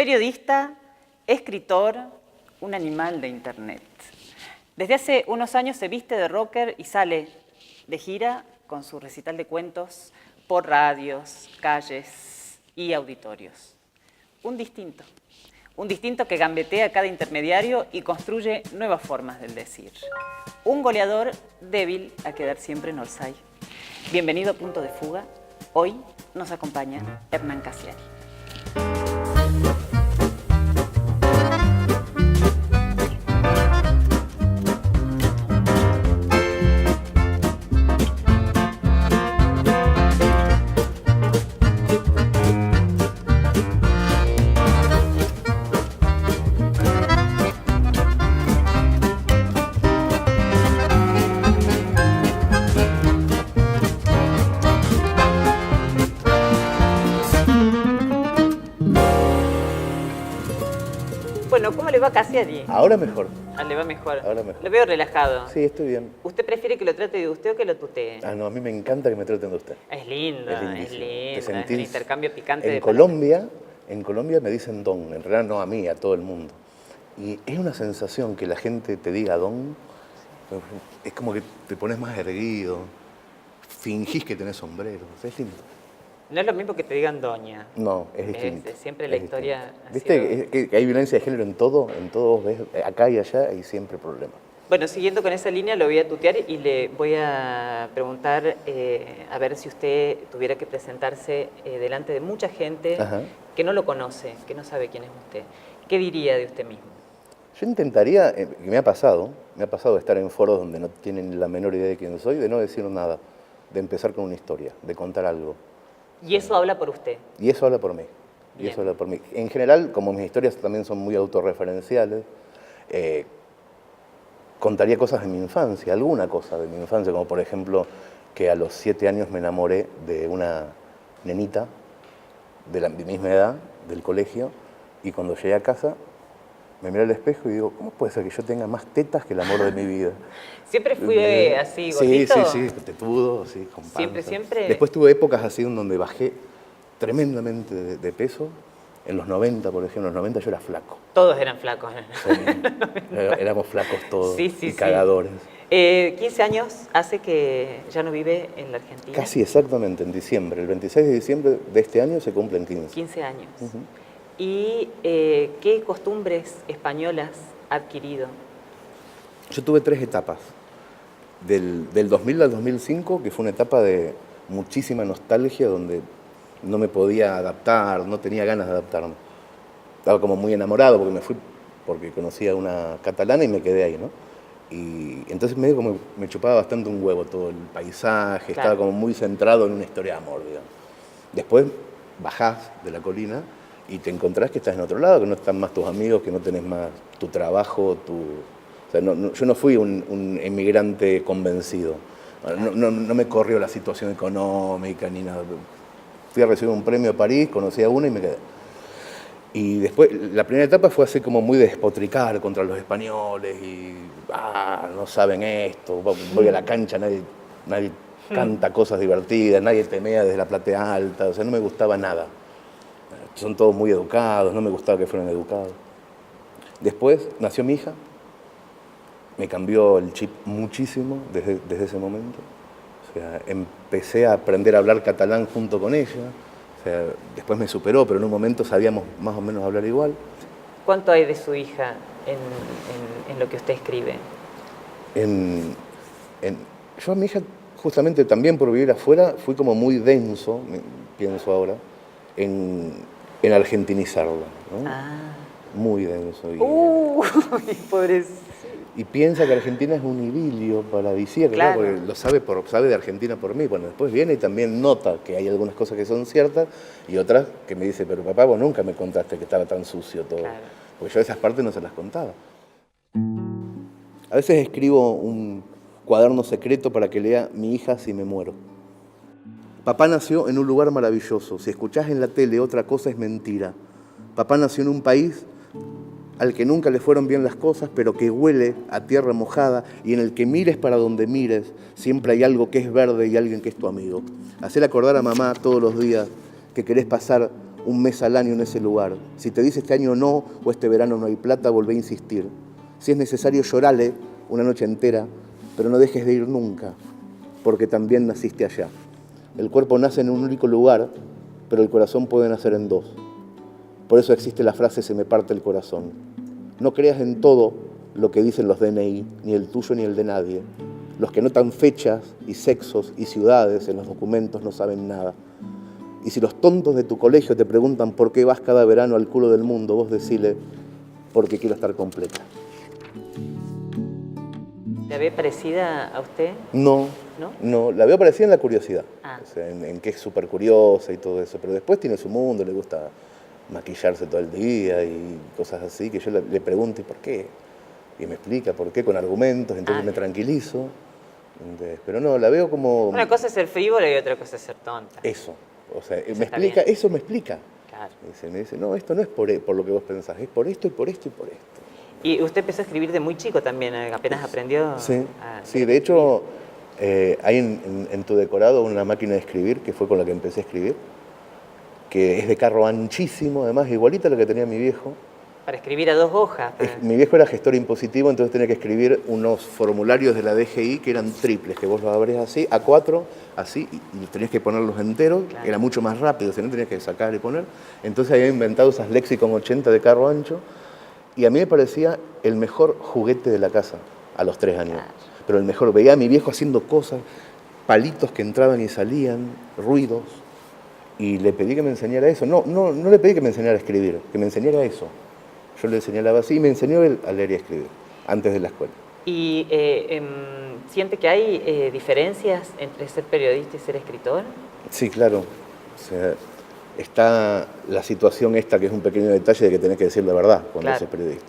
Periodista, escritor, un animal de internet. Desde hace unos años se viste de rocker y sale de gira con su recital de cuentos por radios, calles y auditorios. Un distinto que gambetea cada intermediario y construye nuevas formas del decir. Un goleador débil a quedar siempre en Orsay. Bienvenido a Punto de Fuga. Hoy nos acompaña Hernán Casiari. Bueno, ¿cómo le va Casiari? Ahora mejor. Ah, le va mejor. Ahora mejor. Lo veo relajado. Sí, estoy bien. ¿Usted prefiere que lo trate de usted o que lo tutee? Ah, no, a mí me encanta que me traten de usted. Es lindo, Es es lindísimo. lindo. Te Es sentís- un intercambio picante En Colombia me dicen don, en realidad no a mí, a todo el mundo. Y es una sensación que la gente te diga don, es como que te pones más erguido, fingís que tenés sombrero, es lindo. No es lo mismo que te digan doña. No, es distinto. Siempre la es historia distinto. ha ¿Viste que hay violencia de género en todo vos ves, acá y allá hay siempre problemas. Bueno, siguiendo con esa línea, lo voy a tutear y le voy a preguntar a ver si usted tuviera que presentarse delante de mucha gente Ajá. que no lo conoce, que no sabe quién es usted. ¿Qué diría de usted mismo? Yo intentaría, que me ha pasado estar en foros donde no tienen la menor idea de quién soy, de no decir nada, de empezar con una historia, de contar algo. Y eso habla por usted. Y eso habla por mí. Y Bien. eso habla por mí. En general, como mis historias también son muy autorreferenciales, contaría cosas de mi infancia, alguna cosa de mi infancia, como por ejemplo que a los 7 años me enamoré de una nenita de la misma edad, del colegio, y cuando llegué a casa me miré al espejo y digo, ¿cómo puede ser que yo tenga más tetas que el amor de mi vida? ¿Siempre fui así, gordito? Sí, tetudo, sí, con panza. ¿Siempre? Después tuve épocas así en donde bajé tremendamente de peso. En los 90, por ejemplo, en los 90 yo era flaco. Todos eran flacos. Sí. Éramos flacos todos Sí, y cagadores. 15 años hace que ya no vive en la Argentina. Casi exactamente, en diciembre. El 26 de diciembre de este año se cumplen 15. 15 años. Ujú. ¿Y qué costumbres españolas ha adquirido? Yo tuve 3 etapas. Del 2000 al 2005, que fue una etapa de muchísima nostalgia, donde no me podía adaptar, no tenía ganas de adaptarme. Estaba como muy enamorado porque me fui, porque conocí a una catalana y me quedé ahí, ¿no? Y entonces medio como me chupaba bastante un huevo todo el paisaje, Claro. estaba como muy centrado en una historia de amor, digamos. Después bajás de la colina y te encontrás que estás en otro lado, que no están más tus amigos, que no tenés más tu trabajo, O sea, yo no fui un emigrante convencido. No me corrió la situación económica ni nada. Fui a recibir un premio a París, conocí a uno y me quedé. Y después, la primera etapa fue así como muy de despotricar contra los españoles y, no saben esto, voy a la cancha, nadie canta cosas divertidas, nadie te mea desde la platea alta, o sea, no me gustaba nada. Son todos muy educados, no me gustaba que fueran educados. Después nació mi hija, me cambió el chip muchísimo desde ese momento. O sea, empecé a aprender a hablar catalán junto con ella. O sea, después me superó, pero en un momento sabíamos más o menos hablar igual. ¿Cuánto hay de su hija en lo que usted escribe? Yo a mi hija, justamente también por vivir afuera, fui como muy denso, pienso ahora, en argentinizarla, ¿no? Muy denso. Pobrecito. Y piensa que Argentina es un idilio paradisíaco, Claro. porque lo sabe de Argentina por mí. Bueno, después viene y también nota que hay algunas cosas que son ciertas y otras que me dice, pero papá, vos nunca me contaste que estaba tan sucio todo. Claro. Porque yo esas partes no se las contaba. A veces escribo un cuaderno secreto para que lea mi hija si me muero. Papá nació en un lugar maravilloso. Si escuchás en la tele otra cosa es mentira. Papá nació en un país al que nunca le fueron bien las cosas, pero que huele a tierra mojada y en el que mires para donde mires, siempre hay algo que es verde y alguien que es tu amigo. Hacer acordar a mamá todos los días que querés pasar un mes al año en ese lugar. Si te dice este año no o este verano no hay plata, volvé a insistir. Si es necesario, llorale una noche entera, pero no dejes de ir nunca, porque también naciste allá. El cuerpo nace en un único lugar, pero el corazón puede nacer en dos. Por eso existe la frase "se me parte el corazón". No creas en todo lo que dicen los DNI, ni el tuyo ni el de nadie. Los que notan fechas y sexos y ciudades en los documentos no saben nada. Y si los tontos de tu colegio te preguntan por qué vas cada verano al culo del mundo, vos decile, porque quiero estar completa. ¿Le ve parecida a usted? No, ¿No? no, la veo parecida en la curiosidad, Ah. o sea, en que es súper curiosa y todo eso, pero después tiene su mundo, le gusta maquillarse todo el día y cosas así, que yo le pregunto, ¿y por qué? Y me explica por qué con argumentos, entonces me tranquilizo. Entonces, pero no, la veo como... Una cosa es ser frívola y otra cosa es ser tonta. Eso, o sea, Eso me está explica, bien. eso me explica. Claro. Me dice, no, esto no es por lo que vos pensás, es por esto y por esto y por esto. Y usted empezó a escribir de muy chico también, apenas aprendió Sí, a... sí, de hecho, hay en tu decorado una máquina de escribir, que fue con la que empecé a escribir, que es de carro anchísimo, además, igualita a la que tenía mi viejo. Para escribir a 2 hojas. Mi viejo era gestor impositivo, entonces tenía que escribir unos formularios de la DGI que eran triples, que vos los abrés así, A4, así, y tenías que ponerlos enteros, Claro. Era mucho más rápido, si no tenías que sacar y poner. Entonces había inventado esas Lexicon 80 de carro ancho, y a mí me parecía el mejor juguete de la casa, a los 3 años. Claro. Pero el mejor, veía a mi viejo haciendo cosas, palitos que entraban y salían, ruidos, y le pedí que me enseñara eso. No le pedí que me enseñara a escribir, que me enseñara eso. Yo le señalaba así y me enseñó él a leer y a escribir, antes de la escuela. ¿Y siente que hay diferencias entre ser periodista y ser escritor? Sí, claro. O sea, está la situación esta, que es un pequeño detalle de que tenés que decir la verdad cuando Claro. sos periodista.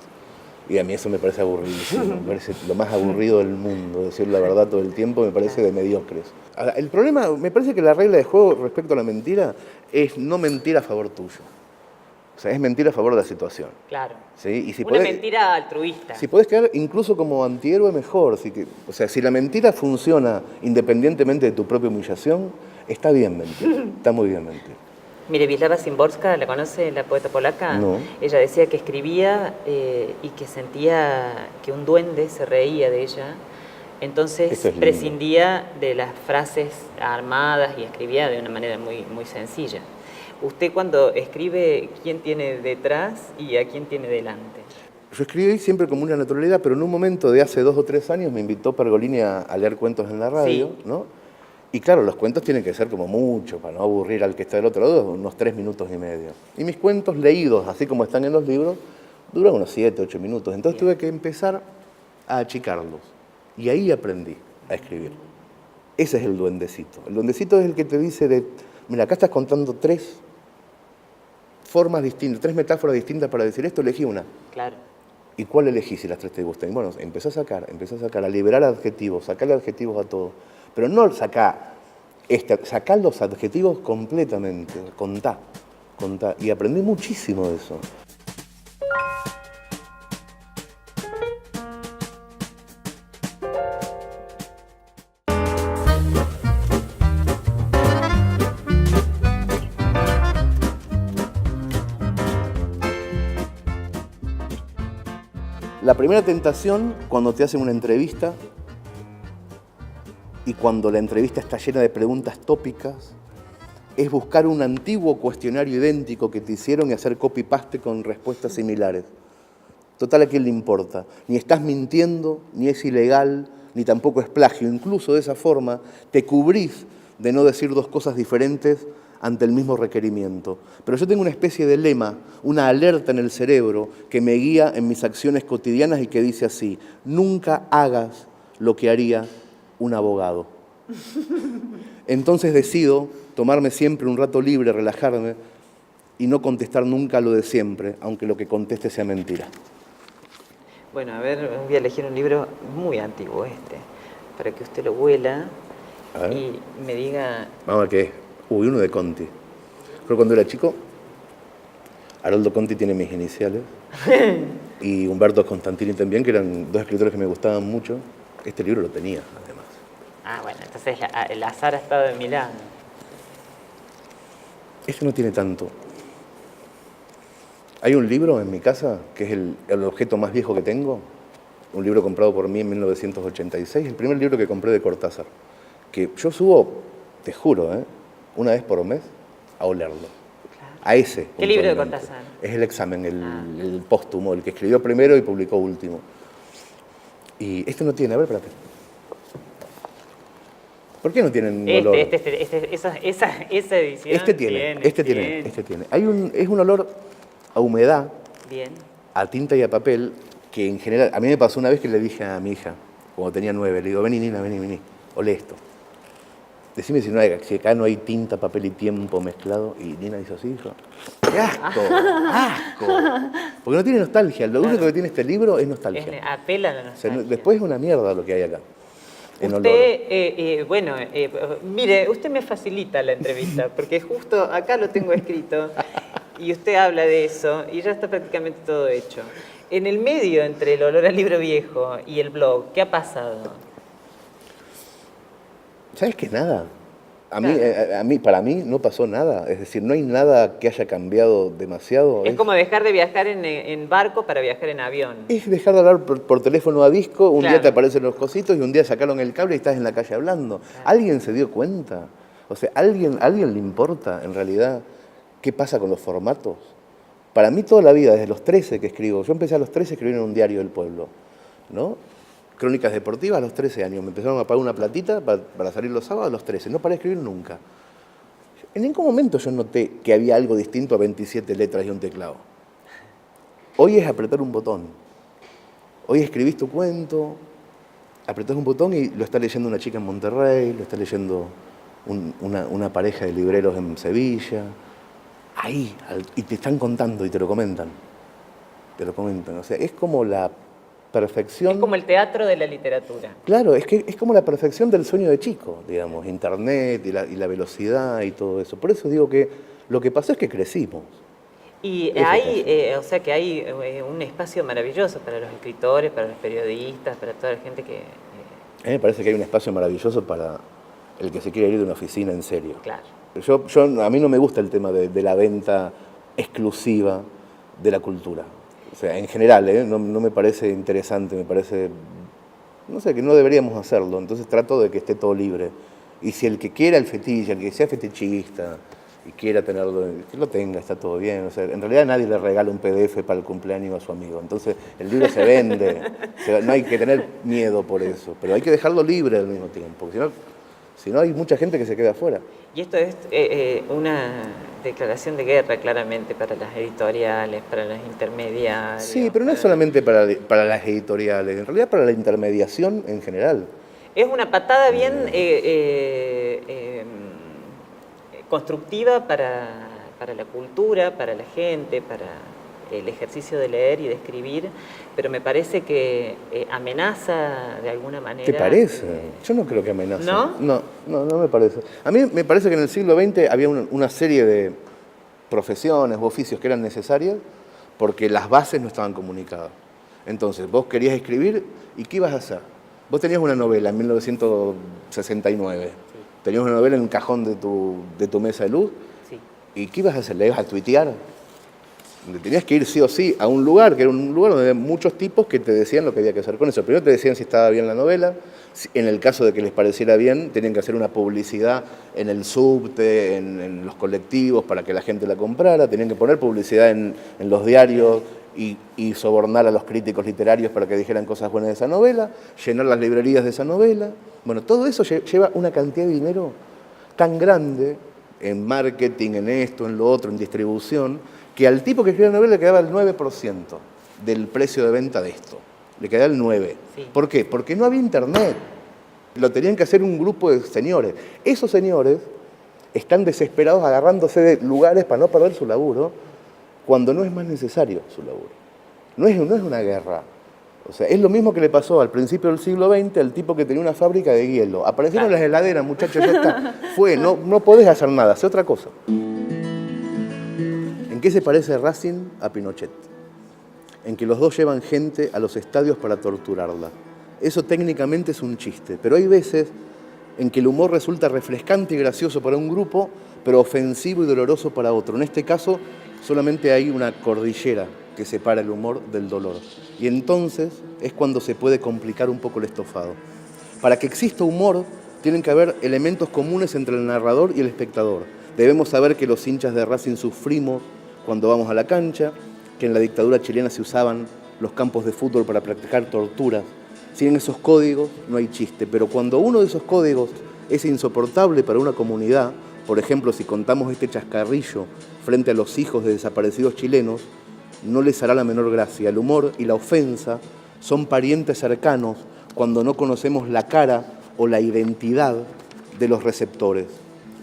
Y a mí eso me parece aburridísimo, me parece lo más aburrido del mundo, decir la verdad todo el tiempo me parece de mediocres. Ahora, el problema, me parece que la regla de juego respecto a la mentira es no mentir a favor tuyo. O sea, es mentir a favor de la situación. Claro. ¿Sí? Y si Una podés- mentira altruista. Si podés quedar incluso como antihéroe, mejor. O sea, si la mentira funciona independientemente de tu propia humillación, está bien mentir, está muy bien mentir. Mire, Wisława Szymborska, ¿la conoce, la poeta polaca? No. Ella decía que escribía y que sentía que un duende se reía de ella. Entonces Eso es lindo. prescindía de las frases armadas y escribía de una manera muy, muy sencilla. Usted cuando escribe, ¿quién tiene detrás y a quién tiene delante? Yo escribí siempre como una naturalidad, pero en un momento de hace 2 o 3 años me invitó Pergolini a leer cuentos en la radio, Sí. ¿no? Y claro, los cuentos tienen que ser como mucho, para no aburrir al que está del otro lado, unos 3 minutos y medio. Y mis cuentos leídos, así como están en los libros, duran unos 7, 8 minutos. Entonces tuve que empezar a achicarlos. Y ahí aprendí a escribir. Ese es el duendecito. El duendecito es el que te dice mira, acá estás contando 3 formas distintas, 3 metáforas distintas para decir esto, elegí una. Claro. ¿Y cuál elegís si las 3 te gustan? Y bueno, empecé a sacar, a liberar adjetivos, sacarle adjetivos a todo. Pero no sacar los adjetivos completamente, contá. Y aprendí muchísimo de eso. La primera tentación, cuando te hacen una entrevista y cuando la entrevista está llena de preguntas tópicas, es buscar un antiguo cuestionario idéntico que te hicieron y hacer copy-paste con respuestas similares. Total, ¿a quién le importa? Ni estás mintiendo, ni es ilegal, ni tampoco es plagio. Incluso de esa forma te cubrís de no decir 2 cosas diferentes ante el mismo requerimiento. Pero yo tengo una especie de lema, una alerta en el cerebro que me guía en mis acciones cotidianas y que dice así: nunca hagas lo que haría un abogado. Entonces decido tomarme siempre un rato libre, relajarme y no contestar nunca lo de siempre, aunque lo que conteste sea mentira. Bueno, a ver, voy a elegir un libro muy antiguo para que usted lo huela A ver. y me diga... Vamos a ver qué es. Uno de Conti. Creo que cuando era chico, Haroldo Conti tiene mis iniciales y Umberto Constantini también, que eran 2 escritores que me gustaban mucho. Este libro lo tenía, además. Ah, bueno, entonces el azar ha estado de mi lado. Este no tiene tanto. Hay un libro en mi casa, que es el objeto más viejo que tengo, un libro comprado por mí en 1986, el primer libro que compré de Cortázar, que yo subo, te juro, una vez por mes a olerlo. Claro. A ese. ¿Qué libro de Cortázar? Es El examen, el póstumo, el que escribió primero y publicó último. Y este no tiene, a ver, espérate. ¿Por qué no tienen olor? Esa edición. Este tiene. Es un olor a humedad, bien, a tinta y a papel, que en general, a mí me pasó una vez que le dije a mi hija, cuando tenía 9, le digo, vení, Nina, vení, olé esto. Decime si acá no hay tinta, papel y tiempo mezclado. Y Nina hizo así, dijo, ¡qué asco! ¡Asco! Porque no tiene nostalgia. Lo único que tiene este libro es nostalgia. Apela a la nostalgia. O sea, después es una mierda lo que hay acá. Mire, usted me facilita la entrevista, porque justo acá lo tengo escrito y usted habla de eso y ya está prácticamente todo hecho. En el medio, entre el olor al libro viejo y el blog, ¿qué ha pasado? ¿Sabes qué? Nada. Para mí no pasó nada. Es decir, no hay nada que haya cambiado demasiado. Es como dejar de viajar en barco para viajar en avión. Es dejar de hablar por teléfono a disco, un Claro. día te aparecen los cositos y un día sacaron el cable y estás en la calle hablando. Claro. ¿Alguien se dio cuenta? O sea, ¿alguien le importa en realidad qué pasa con los formatos? Para mí toda la vida, desde los 13 que escribo, yo empecé a los 13 a escribir en un diario del pueblo, ¿no? Crónicas deportivas a los 13 años. Me empezaron a pagar una platita para salir los sábados a los 13. No paré de escribir nunca. En ningún momento yo noté que había algo distinto a 27 letras y un teclado. Hoy es apretar un botón. Hoy escribís tu cuento, apretás un botón y lo está leyendo una chica en Monterrey, lo está leyendo una pareja de libreros en Sevilla. Ahí, y te están contando y te lo comentan. O sea, es como la perfección. Es como el teatro de la literatura. Claro, es que es como la perfección del sueño de chico, digamos, Internet y la velocidad y todo eso. Por eso digo que lo que pasó es que crecimos. Y hay, o sea que hay un espacio maravilloso para los escritores, para los periodistas, para toda la gente que... A mí me parece que hay un espacio maravilloso para el que se quiere ir de una oficina en serio. Claro. A mí no me gusta el tema de la venta exclusiva de la cultura. O sea, en general, no me parece interesante, me parece, no sé, que no deberíamos hacerlo. Entonces trato de que esté todo libre. Y si el que quiera el fetiche, el que sea fetichista y quiera tenerlo, que lo tenga, está todo bien. O sea, en realidad nadie le regala un PDF para el cumpleaños a su amigo. Entonces el libro se vende, no hay que tener miedo por eso. Pero hay que dejarlo libre al mismo tiempo, porque si no hay mucha gente que se queda afuera. Y esto es una declaración de guerra, claramente, para las editoriales, para las intermediarias. Sí, pero no es solamente para las editoriales, en realidad para la intermediación en general. Es una patada bien constructiva para la cultura, para la gente, para el ejercicio de leer y de escribir, pero me parece que amenaza de alguna manera... ¿Te parece? Yo no creo que amenace. ¿No? No me parece. A mí me parece que en el siglo XX había una serie de profesiones u oficios que eran necesarias porque las bases no estaban comunicadas. Entonces, vos querías escribir y ¿qué ibas a hacer? Vos tenías una novela en 1969, sí. Tenías una novela en un cajón de tu mesa de luz, sí. ¿Y qué ibas a hacer? ¿La ibas a tuitear? Tenías que ir sí o sí a un lugar, que era un lugar donde había muchos tipos que te decían lo que había que hacer con eso. Primero te decían si estaba bien la novela, en el caso de que les pareciera bien, tenían que hacer una publicidad en el subte, en los colectivos para que la gente la comprara, tenían que poner publicidad en los diarios y sobornar a los críticos literarios para que dijeran cosas buenas de esa novela, llenar las librerías de esa novela. Bueno, todo eso lleva una cantidad de dinero tan grande en marketing, en esto, en lo otro, en distribución, que al tipo que escribía la novela le quedaba el 9% del precio de venta de esto. Le quedaba el 9%. Sí. ¿Por qué? Porque no había internet. Lo tenían que hacer un grupo de señores. Esos señores están desesperados agarrándose de lugares para no perder su laburo cuando no es más necesario su laburo. No es una guerra. O sea, es lo mismo que le pasó al principio del siglo XX al tipo que tenía una fábrica de hielo. Aparecieron las heladeras, muchachos, ya está. Fue, no podés hacer nada, hace otra cosa. ¿En qué se parece Racing a Pinochet? En que los dos llevan gente a los estadios para torturarla. Eso técnicamente es un chiste, pero hay veces en que el humor resulta refrescante y gracioso para un grupo, pero ofensivo y doloroso para otro. En este caso, solamente hay una cordillera que separa el humor del dolor. Y entonces es cuando se puede complicar un poco el estofado. Para que exista humor, tienen que haber elementos comunes entre el narrador y el espectador. Debemos saber que los hinchas de Racing sufrimos cuando vamos a la cancha, que en la dictadura chilena se usaban los campos de fútbol para practicar torturas. Sin esos códigos no hay chiste, pero cuando uno de esos códigos es insoportable para una comunidad, por ejemplo, si contamos este chascarrillo frente a los hijos de desaparecidos chilenos, no les hará la menor gracia. El humor y la ofensa son parientes cercanos cuando no conocemos la cara o la identidad de los receptores.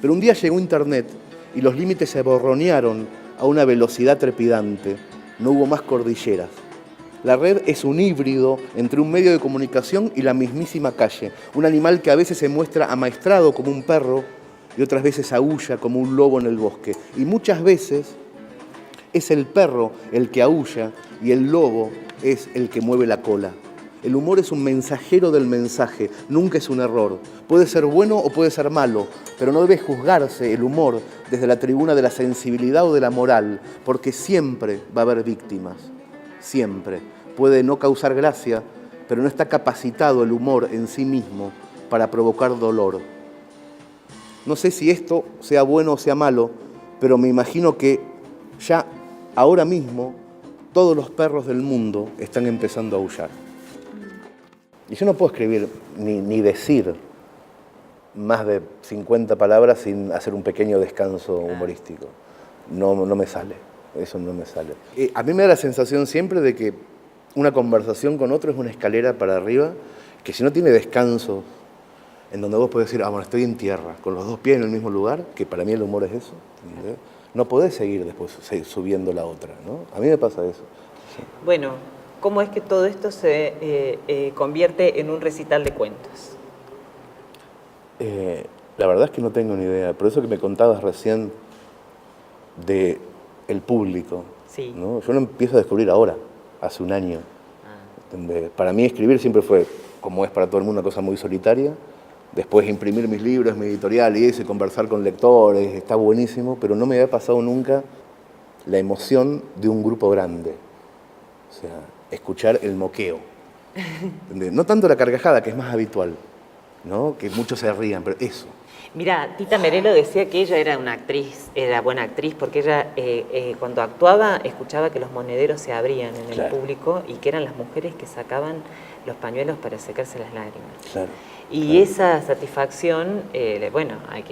Pero un día llegó Internet y los límites se borronearon a una velocidad trepidante. No hubo más cordilleras. La red es un híbrido entre un medio de comunicación y la mismísima calle. Un animal que a veces se muestra amaestrado como un perro y otras veces aúlla como un lobo en el bosque. Y muchas veces es el perro el que aúlla y el lobo es el que mueve la cola. El humor es un mensajero del mensaje, nunca es un error. Puede ser bueno o puede ser malo, pero no debe juzgarse el humor desde la tribuna de la sensibilidad o de la moral, porque siempre va a haber víctimas, siempre. Puede no causar gracia, pero no está capacitado el humor en sí mismo para provocar dolor. No sé si esto sea bueno o sea malo, pero me imagino que ya ahora mismo todos los perros del mundo están empezando a aullar. Y yo no puedo escribir ni decir más de 50 palabras sin hacer un pequeño descanso humorístico. No me sale, eso no me sale. A mí me da la sensación siempre de que una conversación con otro es una escalera para arriba, que si no tiene descanso, en donde vos podés decir, bueno, estoy en tierra, con los dos pies en el mismo lugar, que para mí el humor es eso, ¿entendés? No podés seguir después subiendo la otra, ¿no? A mí me pasa eso. Sí. Bueno, ¿cómo es que todo esto se convierte en un recital de cuentos? La verdad es que no tengo ni idea. Por eso que me contabas recién del público, Sí. ¿no? Yo lo empiezo a descubrir ahora, hace un año. Para mí escribir siempre fue, como es para todo el mundo, una cosa muy solitaria. Después imprimir mis libros, mi editorial y eso, y conversar con lectores, está buenísimo, pero no me había pasado nunca la emoción de un grupo grande. O sea, escuchar el moqueo. No tanto la carcajada, que es más habitual, ¿no? Que muchos se rían, pero eso. Mira, Tita Merelo decía que ella era una actriz, era buena actriz, porque ella cuando actuaba escuchaba que los monederos se abrían en el público y que eran las mujeres que sacaban los pañuelos para secarse las lágrimas. Claro. Y esa satisfacción, bueno, hay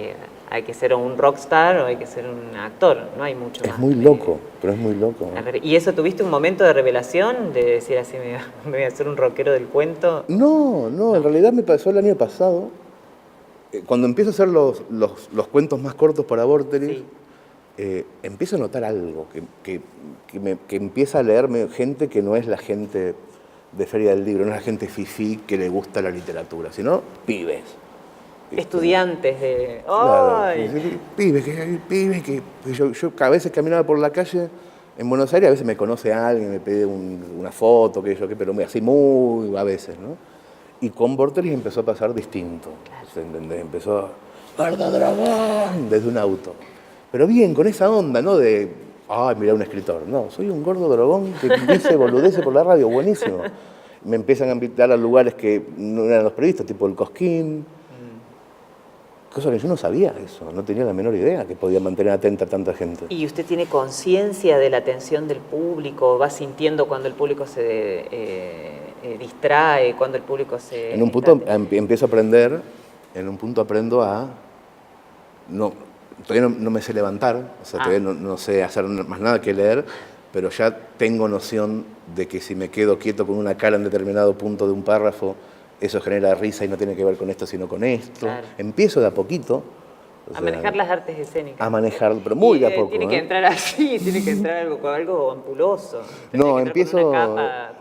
que ser un rockstar o hay que ser un actor, no hay mucho más. Es muy loco, pero es muy loco, ¿no? ¿Y eso tuviste un momento de revelación, de decir así, me voy a hacer un rockero del cuento? No, en realidad me pasó el año pasado, cuando empiezo a hacer los cuentos más cortos para Vorterix, sí. Empiezo a notar algo, que empieza a leerme gente que no es la gente de Feria del Libro, no es la gente fifí que le gusta la literatura, sino pibes. Estudiantes de... Claro, pibes que yo a veces caminaba por la calle en Buenos Aires, a veces me conoce alguien, me pide una foto, pero así muy a veces, ¿no? Y con Vorterix empezó a pasar distinto, ¿entendés? Empezó ¡Gordo dragón! Desde un auto. Pero bien, con esa onda, ¿no? De, ay, mirá un escritor. No, soy un gordo dragón que dice boludeces por la radio, buenísimo. Me empiezan a invitar a lugares que no eran los previstos, tipo el Cosquín. Cosa que yo no sabía eso, no tenía la menor idea que podía mantener atenta a tanta gente. ¿Y usted tiene conciencia de la atención del público? ¿Va sintiendo cuando el público se distrae, cuando el público se... En un punto empiezo a aprender, en un punto aprendo a... Todavía no me sé levantar, o sea, todavía no sé hacer más nada que leer, pero ya tengo noción de que si me quedo quieto con una cara en determinado punto de un párrafo, eso genera risa y no tiene que ver con esto, sino con esto. Claro. Empiezo de a poquito. A manejar las artes escénicas. A manejarlo, pero muy de a poco. Tiene que entrar así, tiene que entrar algo ampuloso. No, empiezo...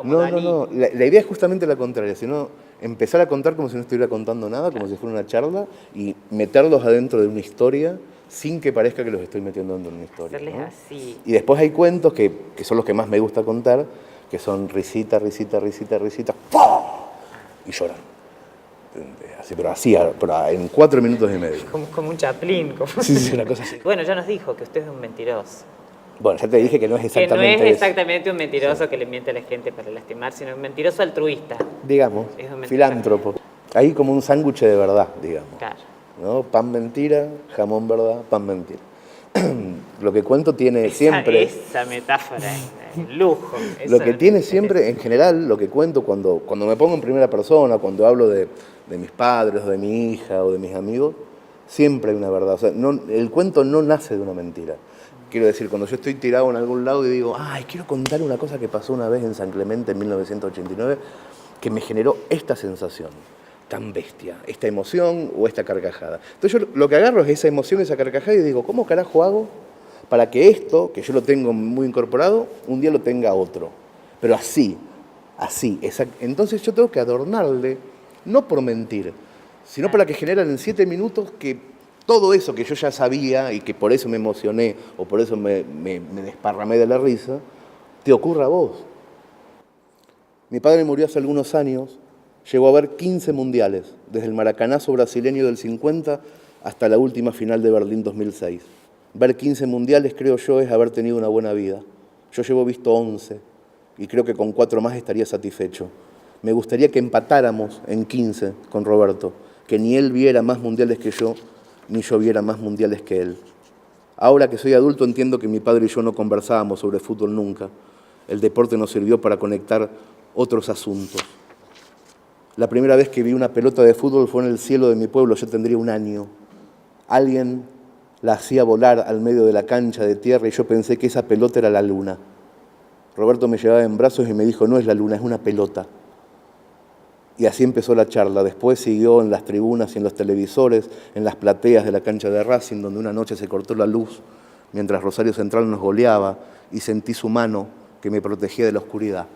No. La idea es justamente la contraria, sino empezar a contar como si no estuviera contando nada, como si fuera una charla, y meterlos adentro de una historia sin que parezca que los estoy metiendo dentro de una historia. Hacerles, ¿no? Así. Y después hay cuentos que son los que más me gusta contar, que son risita, ¡pum! Y lloran. Así, pero en 4 minutos y medio. Como un Chaplin. Sí, una cosa así. Bueno, ya nos dijo que usted es un mentiroso. Bueno, ya te dije que no es Que exactamente no es eso. exactamente un mentiroso que le miente a la gente para lastimar, sino un mentiroso altruista. Digamos, Es un filántropo. Ahí como un sándwich de verdad, digamos. Claro. ¿No? Pan mentira, jamón verdad, pan mentira. Lo que cuento tiene siempre... Esa metáfora es lujo. Lo que tiene siempre, en general, lo que cuento cuando me pongo en primera persona, cuando hablo de mis padres, o de mi hija, o de mis amigos, siempre hay una verdad. O sea, el cuento no nace de una mentira. Quiero decir, cuando yo estoy tirado en algún lado y digo, ay, quiero contar una cosa que pasó una vez en San Clemente en 1989, que me generó esta sensación tan bestia, esta emoción o esta carcajada. Entonces yo lo que agarro es esa emoción, esa carcajada y digo, ¿cómo carajo hago para que esto, que yo lo tengo muy incorporado, un día lo tenga otro? Pero así, exacto. Entonces yo tengo que adornarle, no por mentir, sino para que generen en 7 minutos que todo eso que yo ya sabía y que por eso me emocioné o por eso me desparramé de la risa, te ocurra a vos. Mi padre murió hace algunos años, llegó a ver 15 mundiales, desde el maracanazo brasileño del 50 hasta la última final de Berlín 2006. Ver 15 mundiales, creo yo, es haber tenido una buena vida. Yo llevo visto 11 y creo que con 4 más estaría satisfecho. Me gustaría que empatáramos en 15 con Roberto, que ni él viera más mundiales que yo, ni yo viera más mundiales que él. Ahora que soy adulto entiendo que mi padre y yo no conversábamos sobre fútbol nunca. El deporte nos sirvió para conectar otros asuntos. La primera vez que vi una pelota de fútbol fue en el cielo de mi pueblo, yo tendría 1 año. Alguien la hacía volar al medio de la cancha de tierra y yo pensé que esa pelota era la luna. Roberto me llevaba en brazos y me dijo, no es la luna, es una pelota. Y así empezó la charla. Después siguió en las tribunas y en los televisores, en las plateas de la cancha de Racing, donde una noche se cortó la luz, mientras Rosario Central nos goleaba y sentí su mano que me protegía de la oscuridad.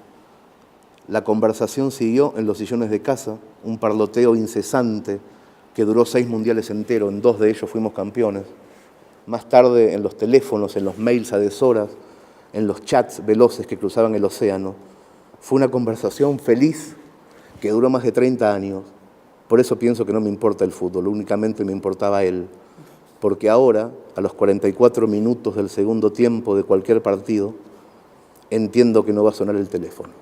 La conversación siguió en los sillones de casa, un parloteo incesante que duró 6 mundiales enteros, en 2 de ellos fuimos campeones. Más tarde en los teléfonos, en los mails a deshoras, en los chats veloces que cruzaban el océano. Fue una conversación feliz que duró más de 30 años. Por eso pienso que no me importa el fútbol, únicamente me importaba él. Porque ahora, a los 44 minutos del segundo tiempo de cualquier partido, entiendo que no va a sonar el teléfono.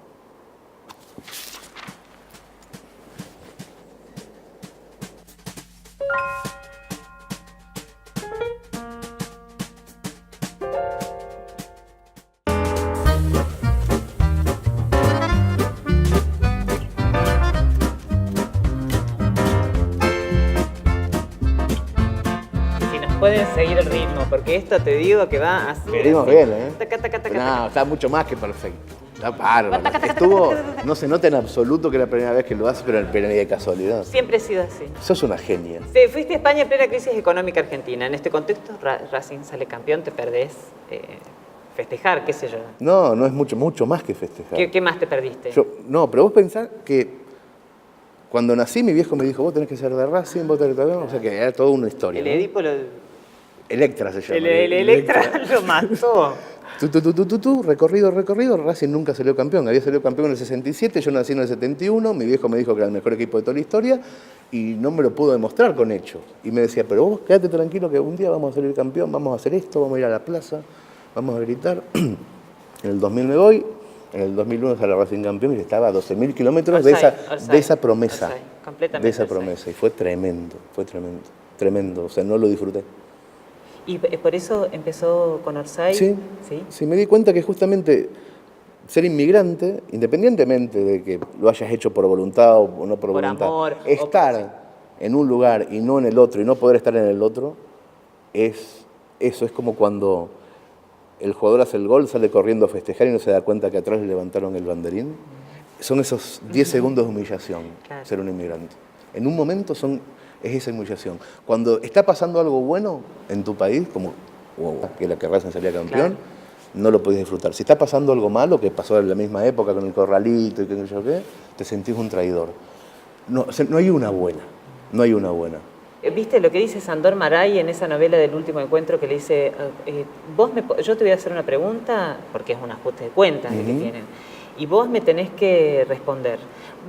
Pueden seguir el ritmo, porque esto te digo que va así. Venimos bien, ¿eh? Taca, taca, taca, No, taca. está mucho más que perfecto. Está bárbaro. No se nota en absoluto que es la primera vez que lo hace, pero ni de casualidad. Siempre he sido así. Sos una genia. Sí, fuiste a España en plena crisis económica argentina. En este contexto, Racing sale campeón, te perdés festejar, qué sé yo. No es mucho más que festejar. ¿Qué más te perdiste? No, pero vos pensás que cuando nací mi viejo me dijo, vos tenés que ser de Racing, vos tenés que... O sea que era toda una historia. El ¿no? Edipo lo... Electra se llama. El Electra lo mató. Recorrido, Racing nunca salió campeón. Había salido campeón en el 67, yo nací en el 71, mi viejo me dijo que era el mejor equipo de toda la historia y no me lo pudo demostrar con hechos. Y me decía, pero vos quédate tranquilo que un día vamos a salir campeón, vamos a hacer esto, vamos a ir a la plaza, vamos a gritar. En el 2000 me voy, en el 2001 sale Racing campeón y estaba a 12.000 kilómetros de esa promesa. Completamente. De esa promesa. Y fue tremendo. O sea, no lo disfruté. ¿Y por eso empezó con Orsay? Sí, me di cuenta que justamente ser inmigrante, independientemente de que lo hayas hecho por voluntad o no por voluntad, amor, estar en un lugar y no en el otro y no poder estar en el otro, es como cuando el jugador hace el gol, sale corriendo a festejar y no se da cuenta que atrás le levantaron el banderín. Son esos 10 segundos de humillación, claro. Ser un inmigrante. En un momento es esa humillación. Cuando está pasando algo bueno en tu país, como que la que Racing salía campeón, claro. No lo podés disfrutar. Si está pasando algo malo, que pasó en la misma época con el Corralito y qué sé yo qué, te sentís un traidor. No hay una buena. ¿Viste lo que dice Sandor Maray en esa novela del último encuentro que le dice, yo te voy a hacer una pregunta, porque es un ajuste de cuentas que tienen, y vos me tenés que responder.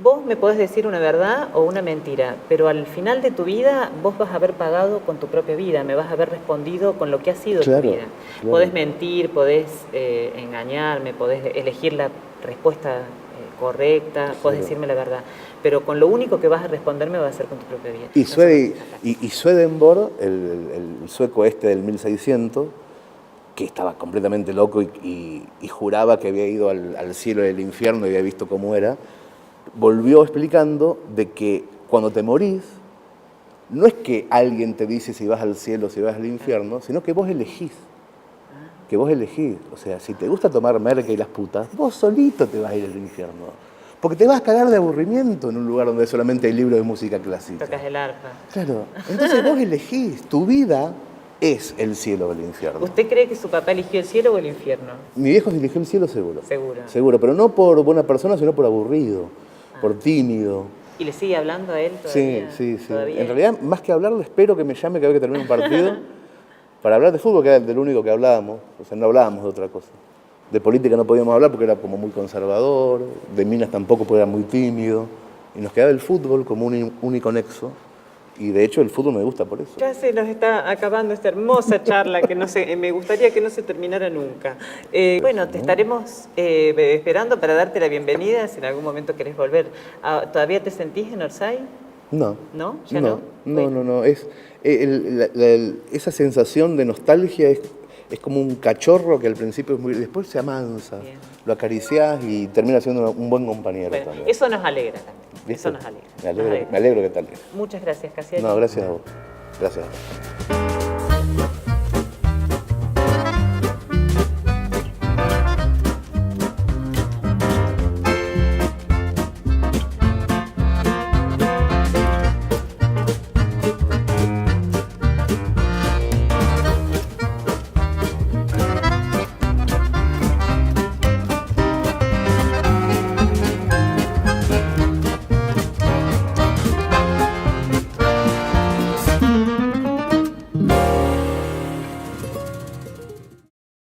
Vos me podés decir una verdad o una mentira, pero al final de tu vida vos vas a haber pagado con tu propia vida, me vas a haber respondido con lo que ha sido tu vida. Claro. Podés mentir, podés engañarme, podés elegir la respuesta correcta, podés decirme la verdad, pero con lo único que vas a responderme va a ser con tu propia vida. Y Swedenborg, el sueco este del 1600, que estaba completamente loco y juraba que había ido al cielo y al infierno y había visto cómo era, volvió explicando de que cuando te morís, no es que alguien te dice si vas al cielo o si vas al infierno, sino que vos elegís. Que vos elegís. O sea, si te gusta tomar merca y las putas, vos solito te vas a ir al infierno. Porque te vas a cagar de aburrimiento en un lugar donde solamente hay libros de música clásica. Tocas el arpa. Claro. Entonces vos elegís. Tu vida es el cielo o el infierno. ¿Usted cree que su papá eligió el cielo o el infierno? Mi viejo eligió el cielo seguro. Seguro. Seguro, pero no por buena persona, sino por aburrido, por tímido. ¿Y le sigue hablando a él todavía? Sí. ¿Todavía? En realidad, más que hablarle, espero que me llame cada vez que termine un partido para hablar de fútbol, que era del único que hablábamos. O sea, no hablábamos de otra cosa. De política no podíamos hablar porque era como muy conservador, de minas tampoco porque era muy tímido. Y nos quedaba el fútbol como un único nexo. Y de hecho el fútbol me gusta por eso. Ya se nos está acabando esta hermosa charla que me gustaría que no se terminara nunca. Bueno, te estaremos esperando para darte la bienvenida si en algún momento querés volver. ¿Todavía te sentís en Orsay? No. ¿No? ¿Ya no? No. Esa sensación de nostalgia es como un cachorro que al principio es muy... Después se amansa, bien. Lo acariciás y termina siendo un buen compañero también. Eso nos alegra también. ¿Viste? Eso nos alegra. Me alegro que te alegres. Muchas gracias, Casiano. No, gracias a vos. Gracias a vos.